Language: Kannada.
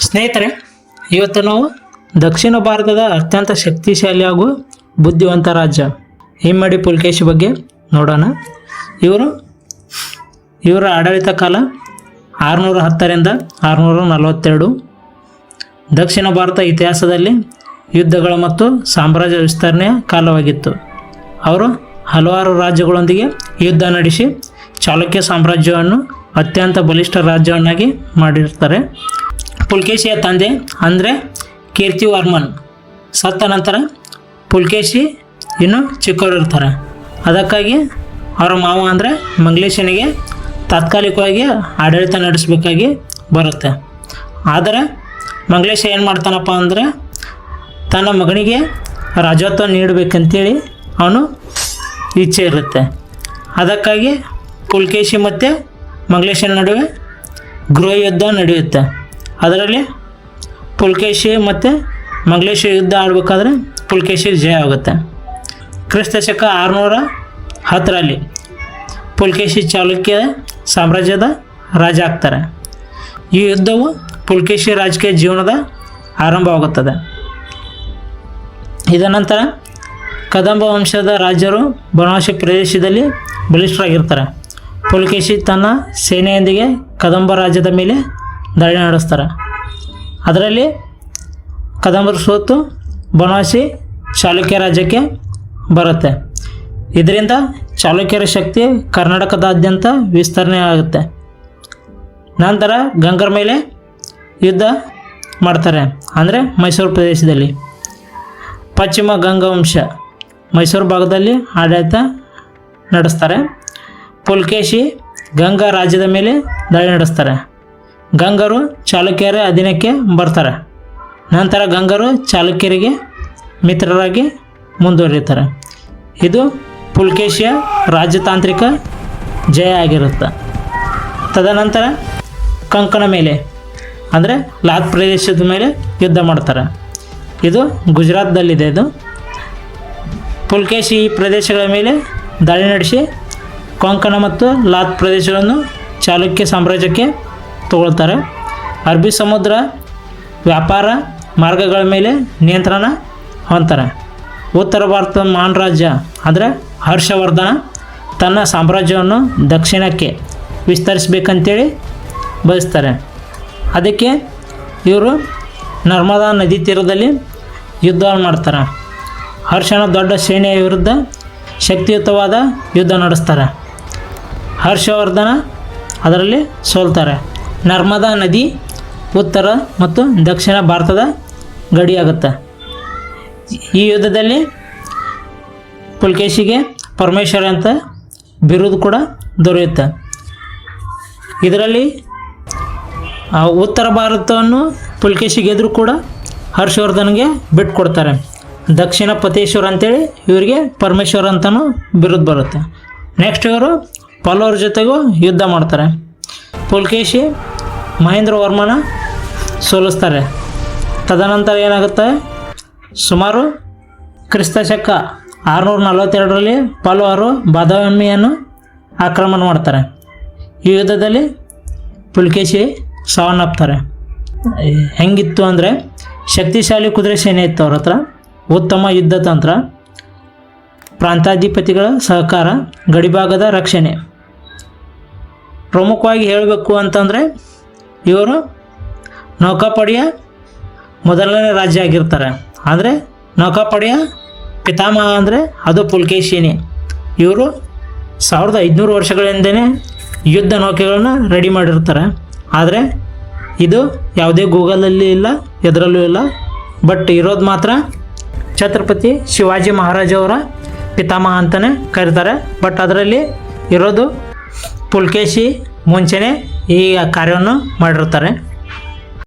ಸ್ನೇಹಿತರೆ, ಇವತ್ತು ನಾವು ದಕ್ಷಿಣ ಭಾರತದ ಅತ್ಯಂತ ಶಕ್ತಿಶಾಲಿ ಹಾಗೂ ಬುದ್ಧಿವಂತ ರಾಜ್ಯ ಇಮ್ಮಡಿ ಪುಲಕೇಶಿ ಬಗ್ಗೆ ನೋಡೋಣ. ಇವರ ಆಡಳಿತ ಕಾಲ 610ರಿಂದ 642. ದಕ್ಷಿಣ ಭಾರತ ಇತಿಹಾಸದಲ್ಲಿ ಯುದ್ಧಗಳು ಮತ್ತು ಸಾಮ್ರಾಜ್ಯ ವಿಸ್ತರಣೆಯ ಕಾಲವಾಗಿತ್ತು. ಅವರು ಹಲವಾರು ರಾಜ್ಯಗಳೊಂದಿಗೆ ಯುದ್ಧ ನಡೆಸಿ ಚಾಲುಕ್ಯ ಸಾಮ್ರಾಜ್ಯವನ್ನು ಅತ್ಯಂತ ಬಲಿಷ್ಠ ರಾಜ್ಯವನ್ನಾಗಿ ಮಾಡಿರ್ತಾರೆ. ಪುಲಕೇಶಿಯ ತಂದೆ ಅಂದರೆ ಕೀರ್ತಿವರ್ಮನ್ ಸತ್ತ ನಂತರ ಪುಲಕೇಶಿ ಇನ್ನೂ ಚಿಕ್ಕವರಿರ್ತಾರೆ. ಅದಕ್ಕಾಗಿ ಅವರ ಮಾವ ಅಂದರೆ ಮಂಗ್ಲೇಶನಿಗೆ ತಾತ್ಕಾಲಿಕವಾಗಿ ಆಡಳಿತ ನಡೆಸಬೇಕಾಗಿ ಬರುತ್ತೆ. ಆದರೆ ಮಂಗ್ಲೇಶ ಏನು ಮಾಡ್ತಾನಪ್ಪ ಅಂದರೆ ತನ್ನ ಮಗನಿಗೆ ರಾಜತ್ವ ನೀಡಬೇಕಂತೇಳಿ ಅವನು ಇಚ್ಛೆ ಇರುತ್ತೆ. ಅದಕ್ಕಾಗಿ ಪುಲಕೇಶಿ ಮತ್ತು ಮಂಗ್ಲೇಶನ ನಡುವೆ ಗೃಹ ಯುದ್ಧ ನಡೆಯುತ್ತೆ. ಅದರಲ್ಲಿ ಪುಲಕೇಶಿ ಮತ್ತು ಮಂಗ್ಲೇಶ ಯುದ್ಧ ಆಡಬೇಕಾದ್ರೆ ಪುಲಕೇಶಿ ಜಯ ಆಗುತ್ತೆ. ಕ್ರಿಸ್ತಶಕ 610ರಲ್ಲಿ ಪುಲಕೇಶಿ ಚಾಲುಕ್ಯ ಸಾಮ್ರಾಜ್ಯದ ರಾಜ ಆಗ್ತಾರೆ. ಈ ಯುದ್ಧವು ಪುಲಕೇಶಿ ರಾಜಕೀಯ ಜೀವನದ ಆರಂಭವಾಗುತ್ತದೆ. ಇದ ನಂತರ ಕದಂಬ ವಂಶದ ರಾಜರು ಬನವಾಸಿ ಪ್ರದೇಶದಲ್ಲಿ ಬಲಿಷ್ಠರಾಗಿರ್ತಾರೆ. ಪುಲಕೇಶಿ ತನ್ನ ಸೇನೆಯೊಂದಿಗೆ ಕದಂಬ ರಾಜ್ಯದ ಮೇಲೆ ದಾಳಿ ನಡೆಸ್ತಾರೆ. ಅದರಲ್ಲಿ ಕದಂಬರು ಸೋತು ಬನವಾಸಿ ಚಾಲುಕ್ಯ ರಾಜ್ಯಕ್ಕೆ ಬರುತ್ತೆ. ಇದರಿಂದ ಚಾಲುಕ್ಯರ ಶಕ್ತಿ ಕರ್ನಾಟಕದಾದ್ಯಂತ ವಿಸ್ತರಣೆ ಆಗುತ್ತೆ. ನಂತರ ಗಂಗರ ಮೇಲೆ ಯುದ್ಧ ಮಾಡ್ತಾರೆ, ಅಂದರೆ ಮೈಸೂರು ಪ್ರದೇಶದಲ್ಲಿ. ಪಶ್ಚಿಮ ಗಂಗವಂಶ ಮೈಸೂರು ಭಾಗದಲ್ಲಿ ಆಡಳಿತ ನಡೆಸ್ತಾರೆ. ಪುಲಕೇಶಿ ಗಂಗಾ ರಾಜ್ಯದ ಮೇಲೆ ದಾಳಿ ನಡೆಸ್ತಾರೆ. ಗಂಗರು ಚಾಲುಕ್ಯರ ಅಧೀನಕ್ಕೆ ಬರ್ತಾರೆ. ನಂತರ ಗಂಗರು ಚಾಲುಕ್ಯರಿಗೆ ಮಿತ್ರರಾಗಿ ಮುಂದುವರಿತಾರೆ. ಇದು ಪುಲಕೇಶಿಯ ರಾಜತಾಂತ್ರಿಕ ಜಯ ಆಗಿರುತ್ತೆ. ತದನಂತರ ಕಂಕಣ ಮೇಲೆ ಅಂದರೆ ಲಾತ್ ಪ್ರದೇಶದ ಮೇಲೆ ಯುದ್ಧ ಮಾಡ್ತಾರೆ. ಇದು ಗುಜರಾತ್ದಲ್ಲಿದೆ. ಇದು ಪುಲಕೇಶಿ ಈ ಪ್ರದೇಶಗಳ ಮೇಲೆ ದಾಳಿ ನಡೆಸಿ ಕೊಂಕಣ ಮತ್ತು ಲಾತ್ ಪ್ರದೇಶಗಳನ್ನು ಚಾಲುಕ್ಯ ಸಾಮ್ರಾಜ್ಯಕ್ಕೆ ತಗೊಳ್ತಾರೆ. ಅರಬ್ಬಿ ಸಮುದ್ರ ವ್ಯಾಪಾರ ಮಾರ್ಗಗಳ ಮೇಲೆ ನಿಯಂತ್ರಣ ಹೊಂದ್ತಾರೆ. ಉತ್ತರ ಭಾರತದ ಮಾನ್ ರಾಜ್ಯ ಅಂದರೆ ಹರ್ಷವರ್ಧನ ತನ್ನ ಸಾಮ್ರಾಜ್ಯವನ್ನು ದಕ್ಷಿಣಕ್ಕೆ ವಿಸ್ತರಿಸಬೇಕಂತೇಳಿ ಬಯಸ್ತಾರೆ. ಅದಕ್ಕೆ ಇವರು ನರ್ಮದಾ ನದಿ ತೀರದಲ್ಲಿ ಯುದ್ಧ ಮಾಡ್ತಾರೆ. ಹರ್ಷನ ದೊಡ್ಡ ಸೇನೆಯ ವಿರುದ್ಧ ಶಕ್ತಿಯುತವಾದ ಯುದ್ಧ ನಡೆಸ್ತಾರೆ. ಹರ್ಷವರ್ಧನ ಅದರಲ್ಲಿ ಸೋಲ್ತಾರೆ. ನರ್ಮದಾ ನದಿ ಉತ್ತರ ಮತ್ತು ದಕ್ಷಿಣ ಭಾರತದ ಗಡಿಯಾಗುತ್ತೆ. ಈ ಯುದ್ಧದಲ್ಲಿ ಪುಲಕೇಶಿಗೆ ಪರಮೇಶ್ವರ ಅಂತ ಬಿರುದು ಕೂಡ ದೊರೆಯುತ್ತೆ. ಇದರಲ್ಲಿ ಉತ್ತರ ಭಾರತವನ್ನು ಪುಲಕೇಶಿ ಗೆದ್ದರೂ ಕೂಡ ಹರ್ಷವರ್ಧನ್ಗೆ ಬಿಟ್ಕೊಡ್ತಾರೆ. ದಕ್ಷಿಣ ಪತೇಶ್ವರ ಅಂತೇಳಿ ಇವರಿಗೆ ಪರಮೇಶ್ವರ ಅಂತಲೂ ಬಿರುದು ಬರುತ್ತೆ. ನೆಕ್ಸ್ಟ್ ಇವರು ಪಲ್ಲವರ ಜೊತೆಗೂ ಯುದ್ಧ ಮಾಡ್ತಾರೆ. ಪುಲಕೇಶಿ ಮಹೇಂದ್ರ ವರ್ಮನ ಸೋಲಿಸ್ತಾರೆ. ತದನಂತರ ಏನಾಗುತ್ತೆ, ಸುಮಾರು ಕ್ರಿಸ್ತಶಕ 642ರಲ್ಲಿ ಪಲ್ಲವರು ಬಾದಾಮಿಯನ್ನು ಆಕ್ರಮಣ ಮಾಡ್ತಾರೆ. ಈ ಯುದ್ಧದಲ್ಲಿ ಪುಲಕೇಶಿ ಸಾವನ್ನಪ್ತಾರೆ. ಹೆಂಗಿತ್ತು ಅಂದರೆ ಶಕ್ತಿಶಾಲಿ ಕುದುರೆ ಸೇನೆ ಇತ್ತು ಅವ್ರ ಹತ್ರ, ಉತ್ತಮ ಯುದ್ಧ ತಂತ್ರ, ಪ್ರಾಂತಾಧಿಪತಿಗಳ ಸಹಕಾರ, ಗಡಿಭಾಗದ ರಕ್ಷಣೆ. ಪ್ರಮುಖವಾಗಿ ಹೇಳಬೇಕು ಅಂತಂದರೆ ಇವರು ನೌಕಾಪಡೆಯ ಮೊದಲನೇ ರಾಜ್ಯ ಆಗಿರ್ತಾರೆ. ಅಂದರೆ ನೌಕಾಪಡೆಯ ಪಿತಾಮಹ ಅಂದರೆ ಅದು ಪುಲಕೇಶಿನೇ. ಇವರು 1500 ವರ್ಷಗಳಿಂದನೇ ಯುದ್ಧ ನೌಕೆಗಳನ್ನ ರೆಡಿ ಮಾಡಿರ್ತಾರೆ. ಆದರೆ ಇದು ಯಾವುದೇ ಗೂಗಲಲ್ಲಿ ಇಲ್ಲ, ಎದರಲ್ಲೂ ಇಲ್ಲ. ಬಟ್ ಇರೋದು ಮಾತ್ರ ಛತ್ರಪತಿ ಶಿವಾಜಿ ಮಹಾರಾಜವರ ಪಿತಾಮಹ ಅಂತಲೇ ಕರೀತಾರೆ. ಬಟ್ ಅದರಲ್ಲಿ ಇರೋದು ಪುಲಕೇಶಿ ಮುಂಚೆನೇ ಈ ಕಾರ್ಯವನ್ನು ಮಾಡಿರ್ತಾರೆ.